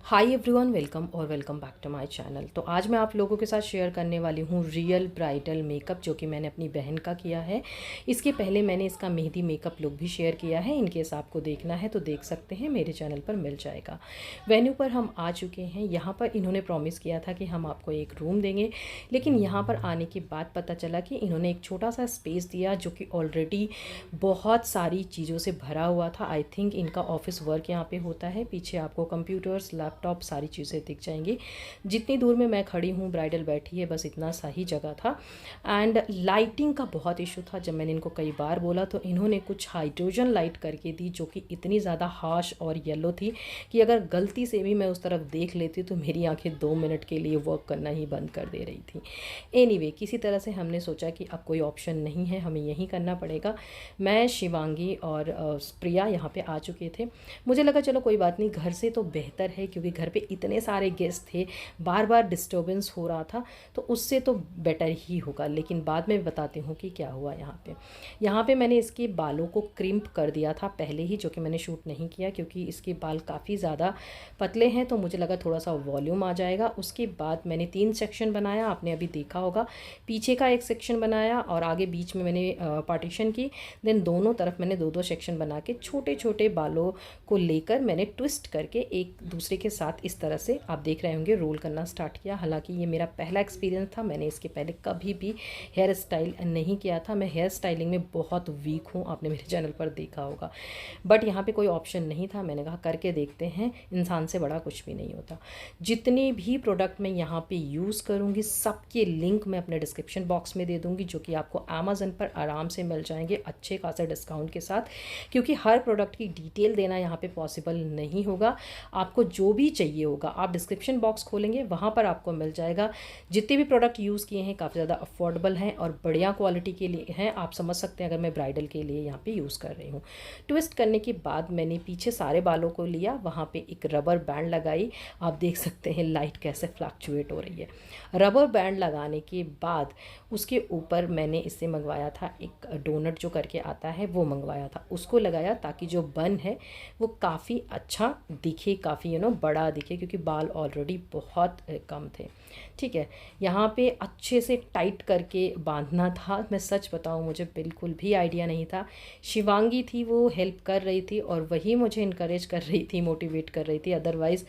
हाय everyone, welcome और welcome back to my channel. तो आज मैं आप लोगों के साथ शेयर करने वाली हूँ रियल ब्राइडल मेकअप, जो कि मैंने अपनी बहन का किया है। इसके पहले मैंने इसका मेहंदी मेकअप लुक भी शेयर किया है। इनकेस आपको देखना है तो देख सकते हैं, मेरे चैनल पर मिल जाएगा। वेन्यू पर हम आ चुके हैं। यहाँ पर इन्होंने प्रॉमिस किया था कि हम आपको एक रूम देंगे, लेकिन यहाँ पर आने के बाद पता चला कि इन्होंने एक छोटा सा स्पेस दिया जो कि ऑलरेडी बहुत सारी चीज़ों से भरा हुआ था। आई थिंक इनका ऑफिस वर्क यहाँ पे होता है। पीछे आपको कंप्यूटर्स, लैपटॉप, सारी चीज़ें दिख जाएंगी। जितनी दूर में मैं खड़ी हूँ, ब्राइडल बैठी है, बस इतना सा ही जगह था। एंड लाइटिंग का बहुत इशू था। जब मैंने इनको कई बार बोला तो इन्होंने कुछ हाइड्रोजन लाइट करके दी, जो कि इतनी ज़्यादा हार्श और येलो थी कि अगर गलती से भी मैं उस तरफ देख लेती तो मेरी आंखें 2 मिनट के लिए वर्क करना ही बंद कर दे रही थी। एनीवे, किसी तरह से हमने सोचा कि अब कोई ऑप्शन नहीं है, हमें यहीं करना पड़ेगा। मैं, शिवांगी और प्रिया यहाँ पे आ चुके थे। मुझे लगा चलो कोई बात नहीं, घर से तो बेहतर है, क्योंकि घर पे इतने सारे गेस्ट थे, बार बार डिस्टर्बेंस हो रहा था, तो उससे तो बेटर ही होगा। लेकिन बाद में बताती हूँ कि क्या हुआ यहाँ पे मैंने इसके बालों को क्रिम्प कर दिया था पहले ही, जो कि मैंने शूट नहीं किया क्योंकि इसके बाल काफ़ी ज़्यादा पतले हैं, तो मुझे लगा थोड़ा सा वॉल्यूम आ जाएगा। उसके बाद मैंने 3 सेक्शन बनाया, आपने अभी देखा होगा। पीछे का एक सेक्शन बनाया और आगे बीच में मैंने पार्टीशन की। देन दोनों तरफ मैंने 2-2 सेक्शन बना के छोटे छोटे बालों को लेकर मैंने ट्विस्ट करके एक दूसरे के साथ इस तरह से, आप देख रहे होंगे, रोल करना स्टार्ट किया। हालांकि ये मेरा पहला एक्सपीरियंस था, मैंने इसके पहले कभी भी हेयर स्टाइल नहीं किया था। मैं हेयर स्टाइलिंग में बहुत वीक हूँ, आपने मेरे चैनल पर देखा होगा। बट यहाँ पे कोई ऑप्शन नहीं था, मैंने कहा करके देखते हैं, इंसान से बड़ा कुछ भी नहीं होता। जितने भी प्रोडक्ट मैं यहाँ पे यूज़ करूँगी सबके लिंक मैं अपने डिस्क्रिप्शन बॉक्स में दे दूँगी, जो कि आपको अमेज़न पर आराम से मिल जाएंगे अच्छे खासे डिस्काउंट के साथ। क्योंकि हर प्रोडक्ट की डिटेल देना यहाँ पे पॉसिबल नहीं होगा। आपको जो भी चाहिए होगा आप डिस्क्रिप्शन बॉक्स खोलेंगे, वहाँ पर आपको मिल जाएगा। जितने भी प्रोडक्ट यूज़ किए हैं काफ़ी ज़्यादा अफोर्डेबल हैं और बढ़िया क्वालिटी के लिए हैं। आप समझ सकते हैं अगर मैं ब्राइडल के लिए यहाँ पे यूज़ कर रही हूँ। ट्विस्ट करने के बाद मैंने पीछे सारे बालों को लिया, वहाँ पे एक रबर बैंड लगाई। आप देख सकते हैं लाइट कैसे फ्लक्चुएट हो रही है। रबर बैंड लगाने के बाद उसके ऊपर मैंने इससे मंगवाया था एक डोनट जो करके आता है, वो मंगवाया था, उसको लगाया ताकि जो बन है वो काफ़ी अच्छा दिखे, काफ़ी बड़ा दिखे, क्योंकि बाल ऑलरेडी बहुत कम थे। ठीक है, यहाँ पे अच्छे से टाइट करके बांधना था। मैं सच बताऊँ, मुझे बिल्कुल भी आइडिया नहीं था। शिवांगी थी, वो हेल्प कर रही थी और वही मुझे इनकरेज कर रही थी, मोटिवेट कर रही थी। अदरवाइज़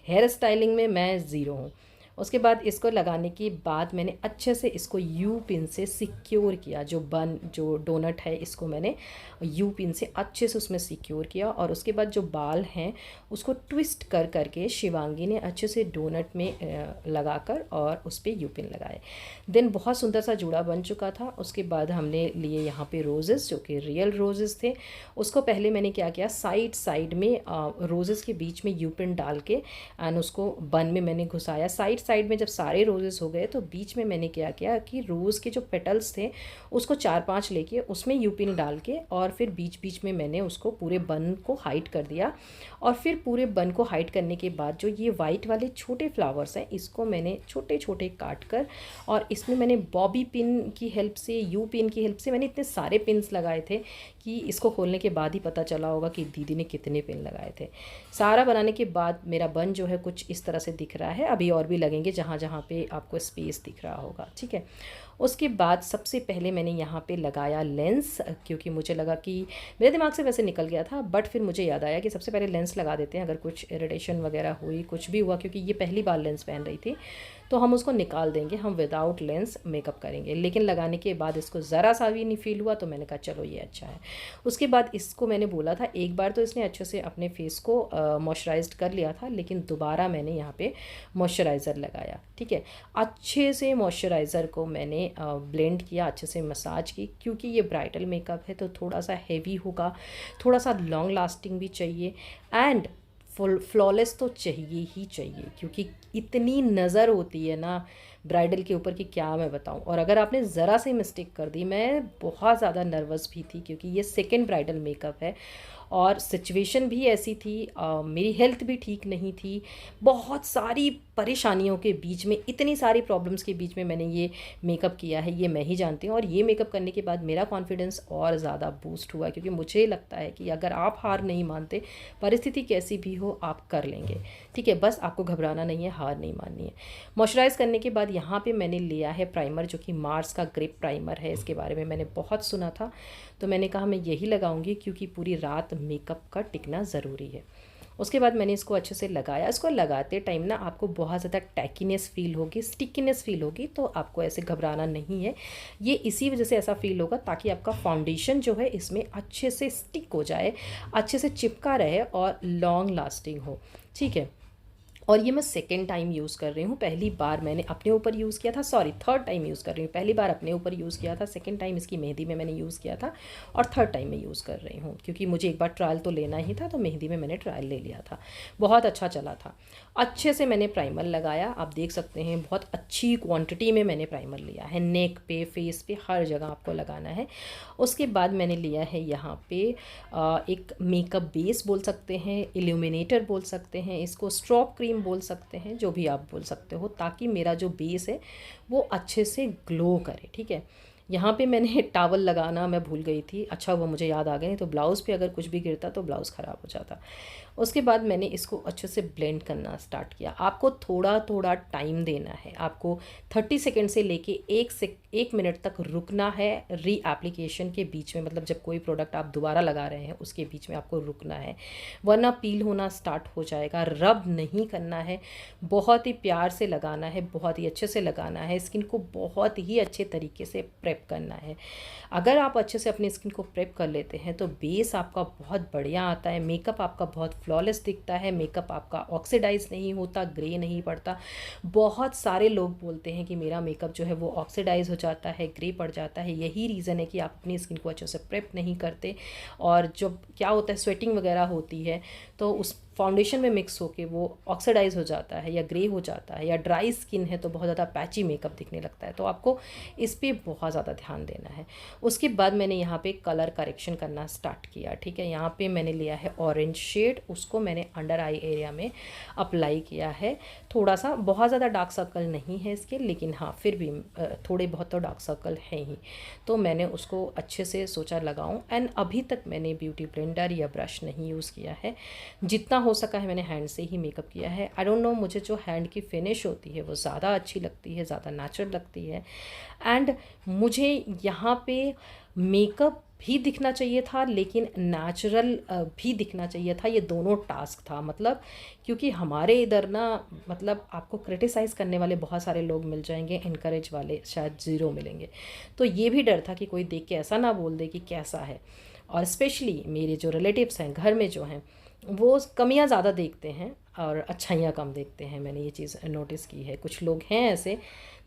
हेयर स्टाइलिंग में मैं ज़ीरो हूँ। उसके बाद इसको लगाने के बाद मैंने अच्छे से इसको यू पिन से सिक्योर किया। जो डोनट है इसको मैंने यू पिन से अच्छे से उसमें सिक्योर किया, और उसके बाद जो बाल हैं उसको ट्विस्ट कर करके शिवांगी ने अच्छे से डोनट में लगाकर और उस पर यू पिन लगाए। देन बहुत सुंदर सा जूड़ा बन चुका था। उसके बाद हमने लिए यहाँ पे रोजेस, जो कि रियल रोजेस थे। उसको पहले मैंने क्या किया, साइड साइड में रोजेस के बीच में यू पिन डाल के एंड उसको बन में मैंने घुसाया। साइड में जब सारे रोजेस हो गए तो बीच में मैंने क्या किया कि रोज़ के जो पेटल्स थे उसको 4-5 लेके उसमें यू पिन डाल के, और फिर बीच बीच में मैंने उसको पूरे बन को हाइड कर दिया। और फिर पूरे बन को हाइड करने के बाद जो ये वाइट वाले छोटे फ्लावर्स हैं इसको मैंने छोटे छोटे काट कर, और इसमें मैंने बॉबी पिन की हेल्प से, यू पिन की हेल्प से, मैंने इतने सारे पिन्स लगाए थे कि इसको खोलने के बाद ही पता चला होगा कि दीदी ने कितने पिन लगाए थे। सारा बनाने के बाद मेरा बन जो है कुछ इस तरह से दिख रहा है। अभी और भी लगेंगे जहाँ जहाँ पे आपको स्पेस दिख रहा होगा। ठीक है, उसके बाद सबसे पहले मैंने यहाँ पे लगाया लेंस, क्योंकि मुझे लगा कि मेरे दिमाग से वैसे निकल गया था, बट फिर मुझे याद आया कि सबसे पहले लेंस लगा देते हैं, अगर कुछ इरिटेशन वगैरह हुई, कुछ भी हुआ, क्योंकि ये पहली बार लेंस पहन रही थी, तो हम उसको निकाल देंगे, हम विदाउट लेंस मेकअप करेंगे। लेकिन लगाने के बाद इसको ज़रा सा भी नहीं फील हुआ, तो मैंने कहा चलो ये अच्छा है। उसके बाद इसको मैंने बोला था, एक बार तो इसने अच्छे से अपने फेस को मॉइस्चराइज्ड कर लिया था, लेकिन दोबारा मैंने यहाँ पे मॉइस्चराइज़र लगाया। ठीक है, अच्छे से मॉइस्चराइज़र को मैंने ब्लेंड किया, अच्छे से मसाज की, क्योंकि ये ब्राइडल मेकअप है तो थोड़ा सा हेवी होगा, थोड़ा सा लॉन्ग लास्टिंग भी चाहिए, एंड फ्लॉलेस तो चाहिए ही चाहिए, क्योंकि इतनी नज़र होती है ना ब्राइडल के ऊपर कि क्या मैं बताऊं। और अगर आपने ज़रा सी मिस्टेक कर दी, मैं बहुत ज़्यादा नर्वस भी थी क्योंकि ये सेकंड ब्राइडल मेकअप है और सिचुएशन भी ऐसी थी, मेरी हेल्थ भी ठीक नहीं थी, बहुत सारी परेशानियों के बीच में, इतनी सारी प्रॉब्लम्स के बीच में मैंने ये मेकअप किया है, ये मैं ही जानती हूँ। और ये मेकअप करने के बाद मेरा कॉन्फिडेंस और ज़्यादा बूस्ट हुआ, क्योंकि मुझे लगता है कि अगर आप हार नहीं मानते, परिस्थिति कैसी भी हो आप कर लेंगे, ठीक है। बस आपको घबराना नहीं है, हार नहीं माननी है। मॉइस्चराइज़ करने के बाद यहाँ पे मैंने लिया है प्राइमर, जो कि मार्स का ग्रिप प्राइमर है। इसके बारे में मैंने बहुत सुना था, तो मैंने कहा मैं यही लगाऊंगी, क्योंकि पूरी रात मेकअप का टिकना ज़रूरी है। उसके बाद मैंने इसको अच्छे से लगाया। इसको लगाते टाइम ना आपको बहुत ज़्यादा टैकीनेस फील होगी, स्टिकीनेस फील होगी, तो आपको ऐसे घबराना नहीं है। ये इसी वजह से ऐसा फील होगा ताकि आपका फाउंडेशन जो है इसमें अच्छे से स्टिक हो जाए, अच्छे से चिपका रहे और लॉन्ग लास्टिंग हो, ठीक है। और ये मैं सेकेंड टाइम यूज़ कर रही हूँ। पहली बार मैंने अपने ऊपर यूज़ किया था, सॉरी थर्ड टाइम यूज़ कर रही हूँ। पहली बार अपने ऊपर यूज़ किया था, सेकेंड टाइम इसकी मेहंदी में मैंने यूज़ किया था, और थर्ड टाइम में यूज़ कर रही हूँ, क्योंकि मुझे एक बार ट्रायल तो लेना ही था, तो मेहंदी में मैंने ट्रायल ले लिया था। बहुत अच्छा चला था। अच्छे से मैंने प्राइमर लगाया, आप देख सकते हैं बहुत अच्छी क्वान्टिटी में मैंने प्राइमर लिया है। नेक पे, फेस पे, हर जगह आपको लगाना है। उसके बाद मैंने लिया है यहाँ पे एक मेकअप बेस बोल सकते हैं, इल्यूमिनेटर बोल सकते हैं, इसको स्ट्रोक क्रीम बोल सकते हैं, जो भी आप बोल सकते हो, ताकि मेरा जो बेस है वो अच्छे से ग्लो करे, ठीक है। यहाँ पे मैंने टॉवल लगाना मैं भूल गई थी, अच्छा वो मुझे याद आ गया, तो ब्लाउज़ पे अगर कुछ भी गिरता तो ब्लाउज़ ख़राब हो जाता। उसके बाद मैंने इसको अच्छे से ब्लेंड करना स्टार्ट किया। आपको थोड़ा थोड़ा टाइम देना है, आपको 30 सेकेंड से लेके 1 मिनट तक रुकना है री एप्लीकेशन के बीच में, मतलब जब कोई प्रोडक्ट आप दोबारा लगा रहे हैं उसके बीच में आपको रुकना है, वरना पील होना स्टार्ट हो जाएगा। रब नहीं करना है, बहुत ही प्यार से लगाना है, बहुत ही अच्छे से लगाना है, स्किन को बहुत ही अच्छे तरीके से प्रेप करना है। अगर आप अच्छे से अपनी स्किन को प्रेप कर लेते हैं तो बेस आपका बहुत बढ़िया आता है, मेकअप आपका बहुत फ्लॉलेस दिखता है, मेकअप आपका ऑक्सीडाइज नहीं होता, ग्रे नहीं पड़ता। बहुत सारे लोग बोलते हैं कि मेरा मेकअप जो है वो ऑक्सीडाइज हो जाता है, ग्रे पड़ जाता है। यही रीज़न है कि आप अपनी स्किन को अच्छे से प्रेप नहीं करते, और जब क्या होता है स्वेटिंग वगैरह होती है तो उस फाउंडेशन में मिक्स होके वो ऑक्सीडाइज हो जाता है या ग्रे हो जाता है, या ड्राई स्किन है तो बहुत ज़्यादा पैची मेकअप दिखने लगता है। तो आपको इस पर बहुत ज़्यादा ध्यान देना है। उसके बाद मैंने यहाँ पे कलर करेक्शन करना स्टार्ट किया, ठीक है। यहाँ पे मैंने लिया है ऑरेंज शेड, उसको मैंने अंडर आई एरिया में अप्लाई किया है। थोड़ा सा, बहुत ज़्यादा डार्क सर्कल नहीं है इसके, लेकिन हाँ फिर भी थोड़े बहुत तो डार्क सर्कल हैं ही, तो मैंने उसको अच्छे से सोचा लगाऊं। एंड अभी तक मैंने ब्यूटी ब्लेंडर या ब्रश नहीं यूज़ किया है, जितना हो सका है मैंने हैंड से ही मेकअप किया है। आई डोंट नो, मुझे जो हैंड की फिनिश होती है वो ज़्यादा अच्छी लगती है, ज़्यादा नेचुरल लगती है। एंड मुझे यहाँ पे मेकअप भी दिखना चाहिए था, लेकिन नेचुरल भी दिखना चाहिए था। ये दोनों टास्क था, मतलब क्योंकि हमारे इधर ना, मतलब आपको क्रिटिसाइज़ करने वाले बहुत सारे लोग मिल जाएंगे, इनकरेज वाले शायद ज़ीरो मिलेंगे। तो ये भी डर था कि कोई देख के ऐसा ना बोल दे कि कैसा है। और स्पेशली मेरे जो रिलेटिव्स हैं घर में जो हैं, वो कमियां ज़्यादा देखते हैं और अच्छाइयाँ कम देखते हैं। मैंने ये चीज़ नोटिस की है। कुछ लोग हैं ऐसे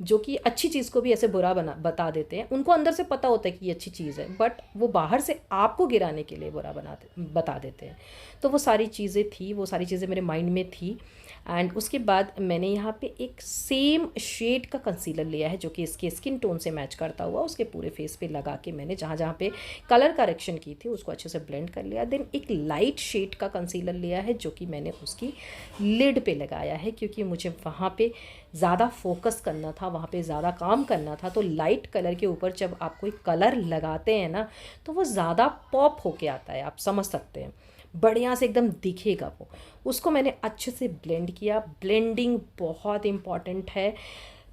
जो कि अच्छी चीज़ को भी ऐसे बुरा बता देते हैं, उनको अंदर से पता होता है कि ये अच्छी चीज़ है, बट वो बाहर से आपको गिराने के लिए बुरा बता देते हैं। तो वो सारी चीज़ें थी, वो सारी चीज़ें मेरे माइंड में थी। एंड उसके बाद मैंने यहाँ पे एक सेम शेड का कंसीलर लिया है, जो कि इसके स्किन टोन से मैच करता हुआ, उसके पूरे फेस पे लगा के मैंने जहाँ जहाँ पे कलर करेक्शन की थी उसको अच्छे से ब्लेंड कर लिया। देन एक लाइट शेड का कंसीलर लिया है, जो कि मैंने उसकी लिड पे लगाया है, क्योंकि मुझे वहाँ पे ज़्यादा फोकस करना था, वहाँ पे ज़्यादा काम करना था। तो लाइट कलर के ऊपर जब आप कोई कलर लगाते हैं ना, तो वो ज़्यादा पॉप होके आता है, आप समझ सकते हैं, बढ़िया से एकदम दिखेगा वो। उसको मैंने अच्छे से ब्लेंड किया। ब्लेंडिंग बहुत इम्पॉर्टेंट है,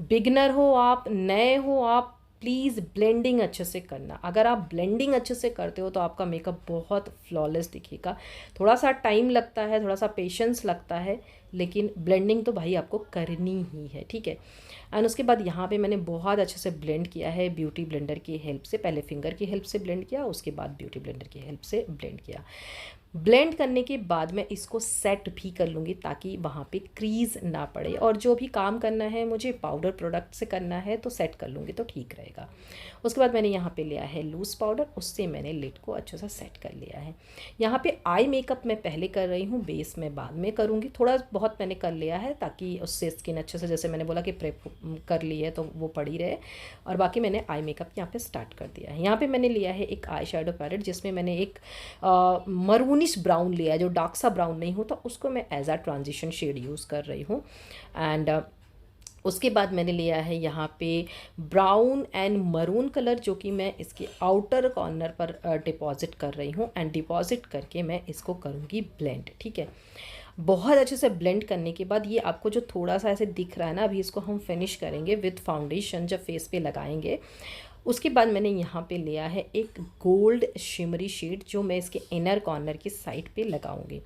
बिगनर हो आप, नए हो आप, प्लीज़ ब्लेंडिंग अच्छे से करना। अगर आप ब्लेंडिंग अच्छे से करते हो तो आपका मेकअप बहुत फ्लॉलेस दिखेगा। थोड़ा सा टाइम लगता है, थोड़ा सा पेशेंस लगता है, लेकिन ब्लेंडिंग तो भाई आपको करनी ही है, ठीक है। एंड उसके बाद यहाँ पे मैंने बहुत अच्छे से ब्लेंड किया है ब्यूटी ब्लेंडर की हेल्प से। पहले फिंगर की हेल्प से ब्लेंड किया, उसके बाद ब्यूटी ब्लेंडर की हेल्प से ब्लेंड किया। ब्लेंड करने के बाद मैं इसको सेट भी कर लूँगी ताकि वहाँ पे क्रीज ना पड़े, और जो भी काम करना है मुझे पाउडर प्रोडक्ट से करना है तो सेट कर लूँगी तो ठीक रहेगा। उसके बाद मैंने यहाँ पे लिया है लूज़ पाउडर, उससे मैंने लिड को अच्छे से सेट कर लिया है। यहाँ पे आई मेकअप मैं पहले कर रही हूँ, बेस मैं बाद में करूँगी। थोड़ा बहुत मैंने कर लिया है ताकि उससे स्किन अच्छे से, जैसे मैंने बोला कि प्रेप कर ली है तो वो पड़ी रहे, और बाकी मैंने आई मेकअप यहाँ पे स्टार्ट कर दिया है। यहाँ पे मैंने लिया है एक आई शेडो पैलेट, जिसमें मैंने एक मरून ब्राउनिश ब्राउन लिया है, जो डार्क सा ब्राउन नहीं होता, उसको मैं as a transition shade use कर रही हूँ। एंड उसके बाद मैंने लिया है यहाँ पे ब्राउन एंड मरून कलर, जो कि मैं इसके आउटर कॉर्नर पर डिपॉजिट कर रही हूँ। एंड डिपॉजिट करके मैं इसको करूँगी ब्लेंड। ठीक है, बहुत अच्छे से ब्लेंड करने के बाद ये आपको जो थोड़ा सा ऐसे दिख रहा है ना, अभी इसको हम फिनिश करेंगे विद फाउंडेशन जब फेस पे लगाएंगे। उसके बाद मैंने यहाँ पे लिया है एक गोल्ड शिमरी शेड, जो मैं इसके इनर कॉर्नर की साइड पे लगाऊंगी।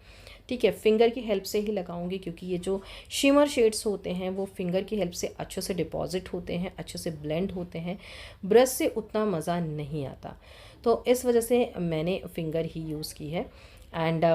ठीक है, फिंगर की हेल्प से ही लगाऊंगी, क्योंकि ये जो शिमर शेड्स होते हैं वो फिंगर की हेल्प से अच्छे से डिपॉजिट होते हैं, अच्छे से ब्लेंड होते हैं, ब्रश से उतना मज़ा नहीं आता। तो इस वजह से मैंने फिंगर ही यूज़ की है। एंड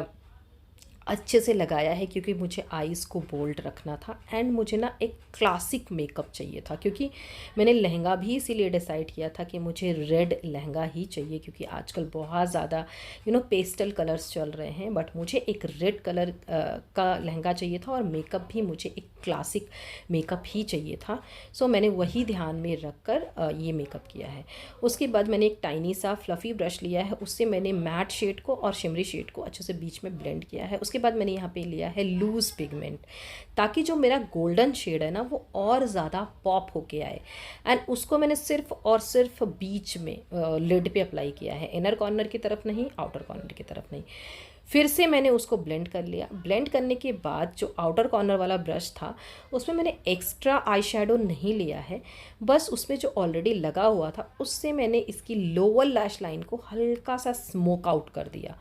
अच्छे से लगाया है, क्योंकि मुझे आईज़ को बोल्ड रखना था एंड मुझे ना एक क्लासिक मेकअप चाहिए था, क्योंकि मैंने लहंगा भी इसीलिए डिसाइड किया था कि मुझे रेड लहंगा ही चाहिए, क्योंकि आजकल बहुत ज़्यादा पेस्टल कलर्स चल रहे हैं, बट मुझे एक रेड कलर का लहंगा चाहिए था और मेकअप भी मुझे एक क्लासिक मेकअप ही चाहिए था। सो मैंने वही ध्यान में रख कर ये मेकअप किया है। उसके बाद मैंने एक टाइनी सा फ्लफ़ी ब्रश लिया है, उससे मैंने मैट शेड को और शिमरी शेड को अच्छे से बीच में ब्लेंड किया है। उसके बाद मैंने यहाँ पे लिया है लूज़ पिगमेंट, ताकि जो मेरा गोल्डन शेड है ना वो और ज़्यादा पॉप होके आए। एंड उसको मैंने सिर्फ और सिर्फ बीच में लिड पे अप्लाई किया है, इनर कॉर्नर की तरफ नहीं, आउटर कॉर्नर की तरफ नहीं। फिर से मैंने उसको ब्लेंड कर लिया। ब्लेंड करने के बाद जो आउटर कॉर्नर वाला ब्रश था उसमें मैंने एक्स्ट्रा आई शेडो नहीं लिया है, बस उसमें जो ऑलरेडी लगा हुआ था उससे मैंने इसकी लोअर लैश लाइन को हल्का सा स्मोक आउट कर दिया।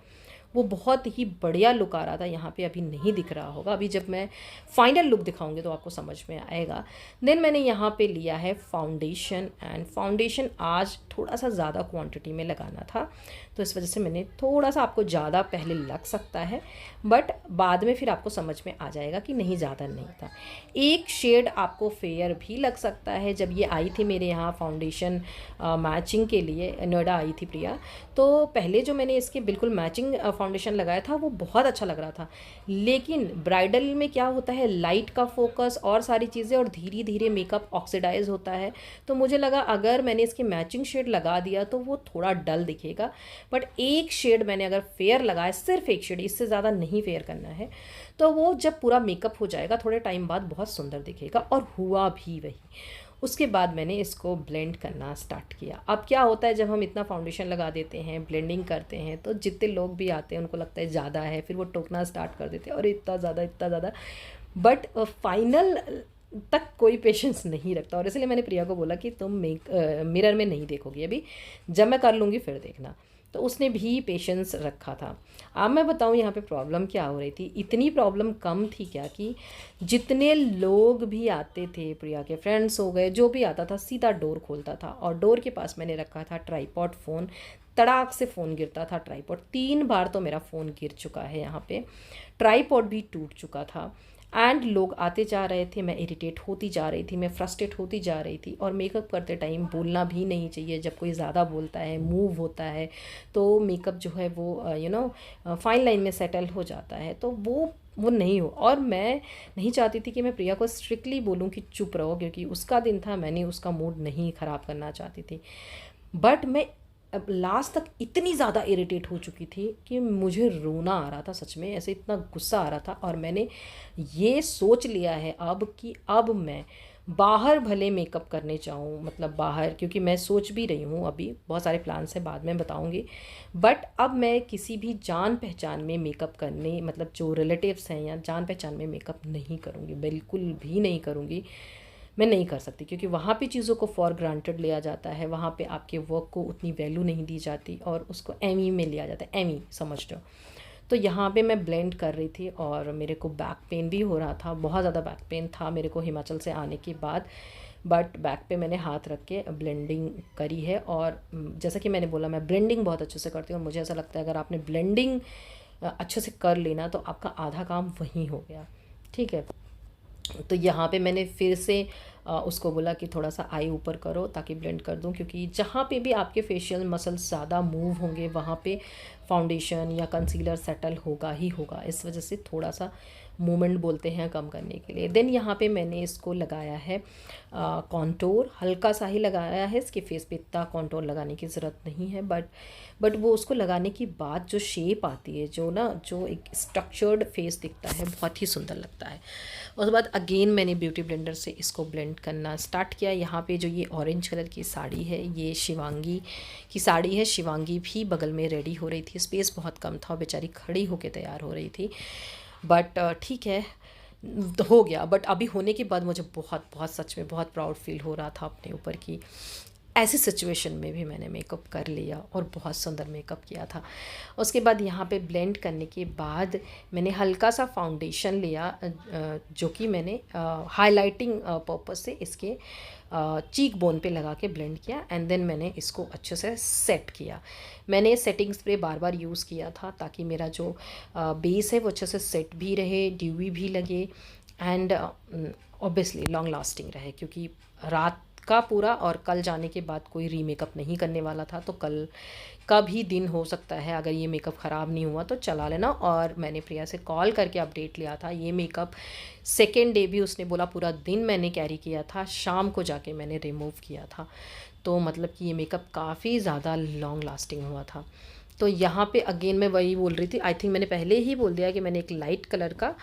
वो बहुत ही बढ़िया लुक आ रहा था। यहाँ पे अभी नहीं दिख रहा होगा, अभी जब मैं फाइनल लुक दिखाऊंगी तो आपको समझ में आएगा। देन मैंने यहाँ पे लिया है फाउंडेशन, एंड फाउंडेशन आज थोड़ा सा ज़्यादा क्वांटिटी में लगाना था, तो इस वजह से मैंने थोड़ा सा, आपको ज़्यादा पहले लग सकता है बट बाद में फिर आपको समझ में आ जाएगा कि नहीं, ज़्यादा नहीं था। एक शेड आपको फेयर भी लग सकता है। जब ये आई थी मेरे यहाँ फाउंडेशन मैचिंग के लिए, नोएडा आई थी प्रिया, तो पहले जो मैंने इसके बिल्कुल मैचिंग फाउंडेशन लगाया था वो बहुत अच्छा लग रहा था, लेकिन ब्राइडल में क्या होता है, लाइट का फोकस और सारी चीज़ें, और धीरे धीरे मेकअप ऑक्सीडाइज होता है, तो मुझे लगा अगर मैंने इसकी मैचिंग शेड लगा दिया तो वो थोड़ा डल दिखेगा। बट एक शेड मैंने अगर फेयर लगाया, सिर्फ एक शेड, इससे ज़्यादा नहीं फेयर करना है, तो वो जब पूरा मेकअप हो जाएगा थोड़े टाइम बाद बहुत सुंदर दिखेगा, और हुआ भी वही। उसके बाद मैंने इसको ब्लेंड करना स्टार्ट किया। अब क्या होता है, जब हम इतना फाउंडेशन लगा देते हैं, ब्लेंडिंग करते हैं, तो जितने लोग भी आते हैं उनको लगता है ज़्यादा है, फिर वो टोकना स्टार्ट कर देते हैं और इतना ज़्यादा इतना ज़्यादा, बट फाइनल तक कोई पेशेंस नहीं रखता। और इसलिए मैंने प्रिया को बोला कि तुम मिरर में नहीं देखोगी अभी, जब मैं कर लूँगी फिर देखना, तो उसने भी पेशेंस रखा था। अब मैं बताऊँ यहाँ पे प्रॉब्लम क्या हो रही थी। इतनी प्रॉब्लम कम थी क्या कि जितने लोग भी आते थे, प्रिया के फ्रेंड्स हो गए, जो भी आता था सीधा डोर खोलता था, और डोर के पास मैंने रखा था ट्राईपॉड फ़ोन, तड़ाक से फ़ोन गिरता था। ट्राईपॉड 3 बार तो मेरा फ़ोन गिर चुका है यहाँ पे, ट्राईपॉड भी टूट चुका था। एंड लोग आते जा रहे थे, मैं इरिटेट होती जा रही थी, मैं फ्रस्ट्रेट होती जा रही थी। और मेकअप करते टाइम बोलना भी नहीं चाहिए, जब कोई ज़्यादा बोलता है, मूव होता है, तो मेकअप जो है वो फाइन लाइन में सेटल हो जाता है, तो वो नहीं हो। और मैं नहीं चाहती थी कि मैं प्रिया को स्ट्रिक्टली बोलूँ कि चुप रहो, क्योंकि उसका दिन था, मैंने उसका मूड नहीं ख़राब करना चाहती थी। बट मैं अब लास्ट तक इतनी ज़्यादा इरिटेट हो चुकी थी कि मुझे रोना आ रहा था, सच में ऐसे इतना गुस्सा आ रहा था। और मैंने ये सोच लिया है अब कि अब मैं बाहर भले मेकअप करने जाऊँ, मतलब बाहर, क्योंकि मैं सोच भी रही हूँ, अभी बहुत सारे प्लान्स हैं, बाद में बताऊँगी, बट अब मैं किसी भी जान पहचान में मेकअप करने, मतलब जो रिलेटिव्स हैं या जान पहचान में मेकअप नहीं करूँगी, बिल्कुल भी नहीं करूँगी। मैं नहीं कर सकती, क्योंकि वहाँ पे चीज़ों को फॉर ग्रांटेड लिया जाता है, वहाँ पे आपके वर्क को उतनी वैल्यू नहीं दी जाती और उसको एमी में लिया जाता है, एमी समझ लो। तो यहाँ पे मैं ब्लेंड कर रही थी और मेरे को बैक पेन भी हो रहा था, बहुत ज़्यादा बैक पेन था मेरे को हिमाचल से आने के बाद। बट बैक पे मैंने हाथ रख के ब्लेंडिंग करी है, और जैसा कि मैंने बोला, मैं ब्लेंडिंग बहुत अच्छे से करती हूँ, और मुझे ऐसा लगता है अगर आपने ब्लेंडिंग अच्छे से कर लेना तो आपका आधा काम वहीं हो गया। ठीक है, तो यहाँ पे मैंने फिर से उसको बोला कि थोड़ा सा आई ऊपर करो ताकि ब्लेंड कर दूँ, क्योंकि जहाँ पे भी आपके फेशियल मसल्स ज़्यादा मूव होंगे वहाँ पे फाउंडेशन या कंसीलर सेटल होगा ही होगा। इस वजह से थोड़ा सा मूवमेंट बोलते हैं, कम करने के लिए। देन यहाँ पे मैंने इसको लगाया है कॉन्टोर, हल्का सा ही लगाया है। इसके फेस पे इतना कॉन्टोर लगाने की ज़रूरत नहीं है, बट वो उसको लगाने के बाद जो शेप आती है, जो एक स्ट्रक्चर्ड फेस दिखता है, बहुत ही सुंदर लगता है। उसके बाद अगेन मैंने ब्यूटी ब्लेंडर से इसको ब्लेंड करना स्टार्ट किया। यहाँ पे जो ये ऑरेंज कलर की साड़ी है, ये शिवांगी की साड़ी है। शिवांगी भी बगल में रेडी हो रही थी, स्पेस बहुत कम था और बेचारी खड़ी होकर तैयार हो रही थी, बट ठीक है, हो गया। बट अभी होने के बाद मुझे बहुत बहुत सच में बहुत प्राउड फील हो रहा था अपने ऊपर की ऐसी सिचुएशन में भी मैंने मेकअप कर लिया और बहुत सुंदर मेकअप किया था। उसके बाद यहाँ पे ब्लेंड करने के बाद मैंने हल्का सा फाउंडेशन लिया, जो कि मैंने हाइलाइटिंग पर्पस से इसके चीक बोन पे लगा के ब्लेंड किया। एंड देन मैंने इसको अच्छे से सेट किया। मैंने सेटिंग स्प्रे बार बार यूज़ किया था ताकि मेरा जो बेस है वो अच्छे से सेट भी रहे, ड्यूवी भी लगे, एंड ऑब्वियसली लॉन्ग लास्टिंग रहे, क्योंकि रात का पूरा और कल जाने के बाद कोई रीमेकअप नहीं करने वाला था। तो कल का भी दिन हो सकता है, अगर ये मेकअप ख़राब नहीं हुआ तो चला लेना। और मैंने प्रिया से कॉल करके अपडेट लिया था। ये मेकअप सेकेंड डे भी उसने बोला पूरा दिन मैंने कैरी किया था, शाम को जाके मैंने रिमूव किया था। तो मतलब कि ये मेकअप काफ़ी ज़्यादा लॉन्ग लास्टिंग हुआ था। तो यहाँ पे अगेन मैं वही बोल रही थी, आई थिंक मैंने पहले ही बोल दिया कि मैंने एक लाइट कलर का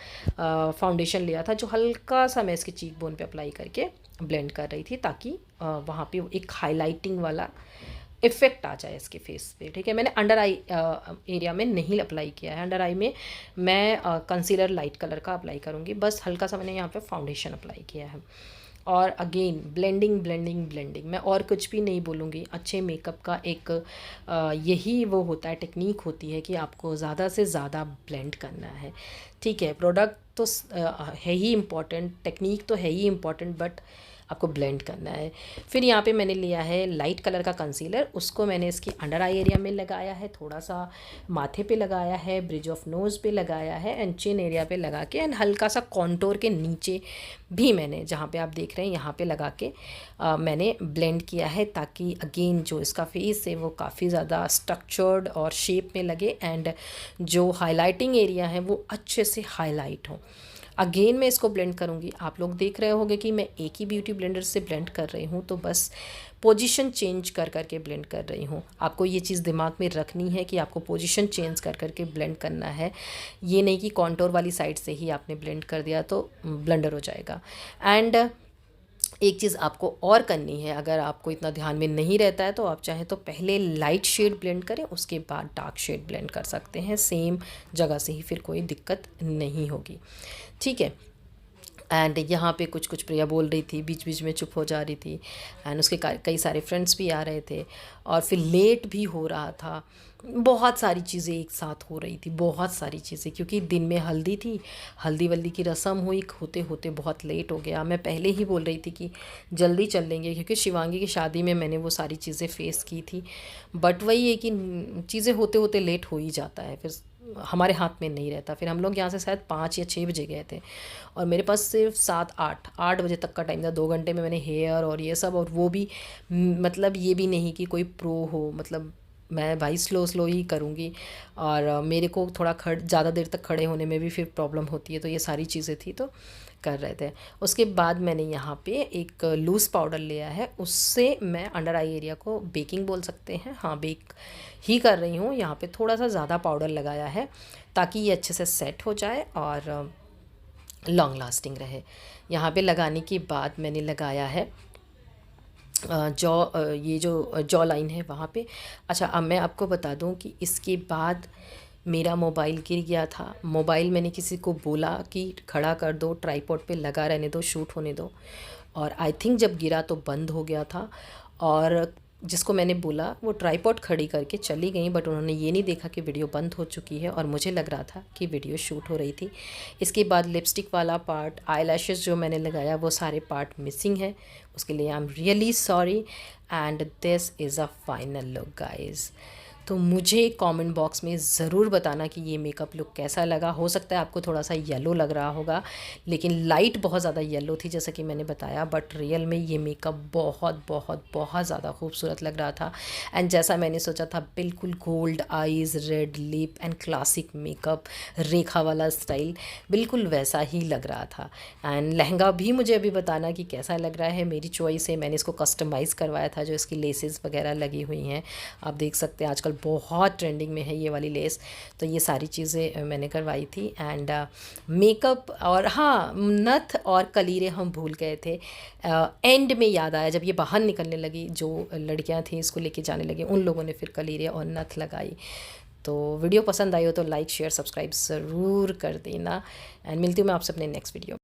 फाउंडेशन लिया था, जो हल्का सा मैं इसके चीक बोन पे अप्लाई करके ब्लेंड कर रही थी, ताकि वहाँ पे एक हाइलाइटिंग वाला इफ़ेक्ट आ जाए इसके फेस पे। ठीक है, मैंने अंडर आई एरिया में नहीं अप्लाई किया है। अंडर आई में मैं कंसीलर लाइट कलर का अप्लाई करूँगी, बस हल्का सा मैंने यहाँ पे फाउंडेशन अप्लाई किया है। और अगेन ब्लेंडिंग ब्लेंडिंग ब्लेंडिंग, मैं और कुछ भी नहीं बोलूँगी। अच्छे मेकअप का एक यही वो होता है, टेक्निक होती है कि आपको ज़्यादा से ज़्यादा ब्लेंड करना है। ठीक है, प्रोडक्ट तो है ही इम्पॉर्टेंट, टेक्निक तो है ही इम्पॉर्टेंट, बट आपको ब्लेंड करना है। फिर यहाँ पे मैंने लिया है लाइट कलर का कंसीलर, उसको मैंने इसकी अंडर आई एरिया में लगाया है, थोड़ा सा माथे पे लगाया है, ब्रिज ऑफ नोज़ पे लगाया है, एंड चिन एरिया पे लगा के, एंड हल्का सा कॉन्टोर के नीचे भी मैंने, जहाँ पे आप देख रहे हैं यहाँ पे लगा के मैंने ब्लेंड किया है, ताकि अगेन जो इसका फेस है वो काफ़ी ज़्यादा स्ट्रक्चर्ड और शेप में लगे, एंड जो हाईलाइटिंग एरिया है वो अच्छे से हाईलाइट हो। अगेन मैं इसको ब्लेंड करूँगी। आप लोग देख रहे होंगे कि मैं एक ही ब्यूटी ब्लेंडर से ब्लेंड कर रही हूँ, तो बस पोजीशन चेंज कर करके ब्लेंड कर रही हूँ। आपको ये चीज़ दिमाग में रखनी है कि आपको पोजीशन चेंज कर करके ब्लेंड करना है। ये नहीं कि कॉन्टोर वाली साइड से ही आपने ब्लेंड कर दिया तो ब्लेंडर हो जाएगा। एंड एक चीज़ आपको और करनी है, अगर आपको इतना ध्यान में नहीं रहता है तो आप चाहें तो पहले लाइट शेड ब्लेंड करें, उसके बाद डार्क शेड ब्लेंड कर सकते हैं, सेम जगह से ही, फिर कोई दिक्कत नहीं होगी। ठीक है, एंड यहाँ पे कुछ कुछ प्रिया बोल रही थी, बीच बीच में चुप हो जा रही थी, एंड उसके कई सारे फ्रेंड्स भी आ रहे थे, और फिर लेट भी हो रहा था। बहुत सारी चीज़ें एक साथ हो रही थी, बहुत सारी चीज़ें, क्योंकि दिन में हल्दी थी, हल्दी वल्दी की रस्म हुई, होते होते बहुत लेट हो गया। मैं पहले ही बोल रही थी कि जल्दी चल लेंगे, क्योंकि शिवांगी की शादी में मैंने वो सारी चीज़ें फेस की थी, बट वही है कि चीज़ें होते होते लेट हो ही जाता है, फिर हमारे हाथ में नहीं रहता। फिर हम लोग यहाँ से शायद 5 या 6 बजे गए थे, और मेरे पास सिर्फ 7-8 बजे तक का टाइम था। 2 घंटे में मैंने हेयर और ये सब, और वो भी मतलब ये भी नहीं कि कोई प्रो हो, मतलब मैं भाई स्लो ही करूँगी, और मेरे को थोड़ा ज़्यादा देर तक खड़े होने में भी फिर प्रॉब्लम होती है, तो ये सारी चीज़ें थी, तो कर रहे थे। उसके बाद मैंने यहाँ पे एक लूज़ पाउडर लिया है, उससे मैं अंडर आई एरिया को बेकिंग बोल सकते हैं, हाँ बेक ही कर रही हूँ। यहाँ पे थोड़ा सा ज़्यादा पाउडर लगाया है ताकि ये अच्छे से सेट हो जाए और लॉन्ग लास्टिंग रहे। यहाँ पे लगाने के बाद मैंने लगाया है ये जो जॉ लाइन है वहाँ पे। अच्छा, अब मैं आपको बता दूँ कि इसके बाद मेरा मोबाइल गिर गया था। मोबाइल मैंने किसी को बोला कि खड़ा कर दो, ट्राईपॉड पे लगा रहने दो, शूट होने दो, और आई थिंक जब गिरा तो बंद हो गया था, और जिसको मैंने बोला वो ट्राईपॉड खड़ी करके चली गई, बट उन्होंने ये नहीं देखा कि वीडियो बंद हो चुकी है, और मुझे लग रहा था कि वीडियो शूट हो रही थी। इसके बाद लिपस्टिक वाला पार्ट, आईलैशेस जो मैंने लगाया वो सारे पार्ट मिसिंग है, उसके लिए I am really sorry, and this is a final look guys. तो मुझे कमेंट बॉक्स में ज़रूर बताना कि ये मेकअप लुक कैसा लगा। हो सकता है आपको थोड़ा सा येलो लग रहा होगा, लेकिन लाइट बहुत ज़्यादा येलो थी जैसा कि मैंने बताया, बट रियल में ये मेकअप बहुत बहुत बहुत ज़्यादा खूबसूरत लग रहा था। एंड जैसा मैंने सोचा था, बिल्कुल gold eyes, red lip and classic makeup, Rekha वाला स्टाइल, बिल्कुल वैसा ही लग रहा था। एंड लहंगा भी मुझे अभी बताना कि कैसा लग रहा है। मेरी चॉइस है, मैंने इसको कस्टमाइज़ करवाया था, जो इसकी लेसेस वगैरह लगी हुई हैं आप देख सकते हैं, आजकल बहुत ट्रेंडिंग में है ये वाली लेस। तो ये सारी चीज़ें मैंने करवाई थी। एंड मेकअप और हाँ, नथ और कलीरे हम भूल गए थे। एंड में याद आया, जब ये बाहर निकलने लगी, जो लड़कियां थी इसको लेके जाने लगी, उन लोगों ने फिर कलीरे और नथ लगाई। तो वीडियो पसंद आई हो तो लाइक शेयर सब्सक्राइब ज़रूर कर देना। एंड मिलती हूँ मैं आपसे अपने नेक्स्ट वीडियो।